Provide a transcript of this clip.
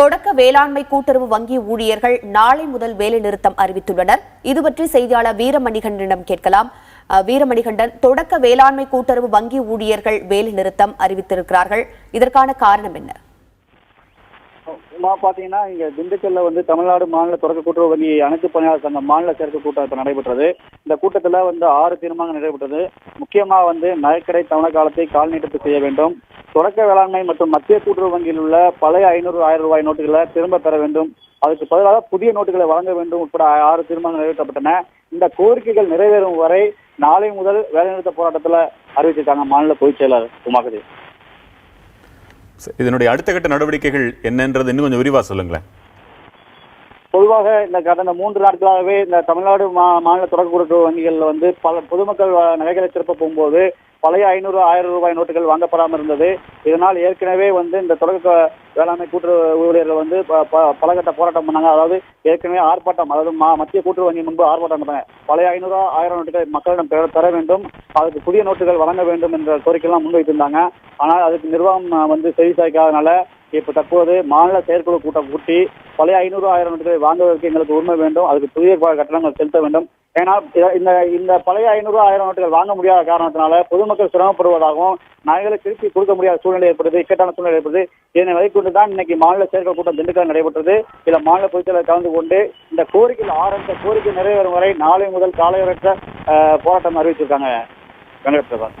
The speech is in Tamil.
தொடக்க வேளாண்மை கூட்டுறவு வங்கி ஊழியர்கள் நாளை முதல் வேலைநிறுத்தம் அறிவித்துள்ளனர். இதுபற்றி செய்தியாளர் வீரமணிகண்டனிடம் கேட்கலாம். வீரமணிகண்டன், தொடக்க வேளாண்மை கூட்டுறவு வங்கி ஊழியர்கள் வேலைநிறுத்தம் அறிவித்திருக்கிறார்கள். இதற்கான காரணம் என்ன? பாத்தீங்கன்னா இங்க திண்டுக்கல்ல தமிழ்நாடு மாநில தொடக்க கூட்டுறவு வங்கி அனைத்து பணியாளர் சங்க மாநில சேர்க்கை கூட்டம் நடைபெற்றது. இந்த கூட்டத்துல 6 தீர்மானங்கள் நிறைவேற்றது. முக்கியமா நகைக்கடை தவணை காலத்தை கால் நீட்டிப்பு செய்ய வேண்டும், தொடக்க வேளாண்மை மற்றும் மத்திய கூட்டுறவு வங்கியில் உள்ள பழைய 500, 1000 ரூபாய் நோட்டுகளை திரும்ப பெற வேண்டும், அதுக்கு பதிலாக புதிய நோட்டுகளை வழங்க வேண்டும் உட்பட 6 தீர்மானங்கள் நிறைவேற்றப்பட்டன. இந்த கோரிக்கைகள் நிறைவேறும் வரை நாளை முதல் வேலைநிறுத்த போராட்டத்துல அறிவிச்சிருக்காங்க மாநில பொதுச் செயலாளர் உமாபதி. இதனுடைய அடுத்த கட்ட நடவடிக்கைகள் என்னன்றது இன்னும் கொஞ்சம் விரிவா சொல்லுங்களேன். பொதுவாக இந்த கடந்த 3 நாட்களாகவே இந்த தமிழ்நாடு மாநில தொடக்க கூட்டுறவு வங்கிகள் பல பொதுமக்கள் நகைகளை திருப்ப போகும்போது பழைய 500, 1000 ரூபாய் நோட்டுகள் வாங்கப்படாமல் இருந்தது. இதனால் ஏற்கனவே இந்த தொடக்க வேளாண்மை கூட்டுறவு ஊழியர்கள் பலகட்ட போராட்டம் பண்ணாங்க. அதாவது ஏற்கனவே ஆர்ப்பாட்டம், அதாவது மத்திய கூட்டுறவு வங்கி முன்பு ஆர்ப்பாட்டம் பண்ணாங்க. பழைய 500, 1000 நோட்டுகள் மக்களிடம் பெற வேண்டும், அதுக்கு புதிய நோட்டுகள் வழங்க வேண்டும் என்ற கோரிக்கையெல்லாம் முன்வைத்திருந்தாங்க. ஆனால் அதுக்கு நிர்வாகம் செவி சாய்க்காதனால இப்ப தற்போது மாநில செயற்குழு கூட்டம் கூட்டி பழைய 500, 1000 நோட்டுகளை வாங்குவதற்கு எங்களுக்கு உரிமை வேண்டும், அதுக்கு புதிய கட்டணங்கள் செலுத்த வேண்டும். ஏன்னா இந்த பழைய 500, 1000 நோட்டுகள் வாங்க முடியாத காரணத்தினால பொதுமக்கள் சிரமப்படுவதாகவும் நகைகளை திருப்பி கொடுக்க முடியாத சூழ்நிலை ஏற்படுது, இக்கட்டான சூழ்நிலை ஏற்படுது. இதனை வைத்துக்கொண்டுதான் இன்னைக்கு மாநில செயற்குழு கூட்டம் திண்டுக்கல் நடைபெற்றது. இதில் மாநில பொதுச்செயலாளர் கலந்து கொண்டு இந்த கோரிக்கை நிறைவேறும் வரை நாளை முதல் காலையற்ற போராட்டம் அறிவிச்சிருக்காங்க. வெங்கட் பிரபாத்.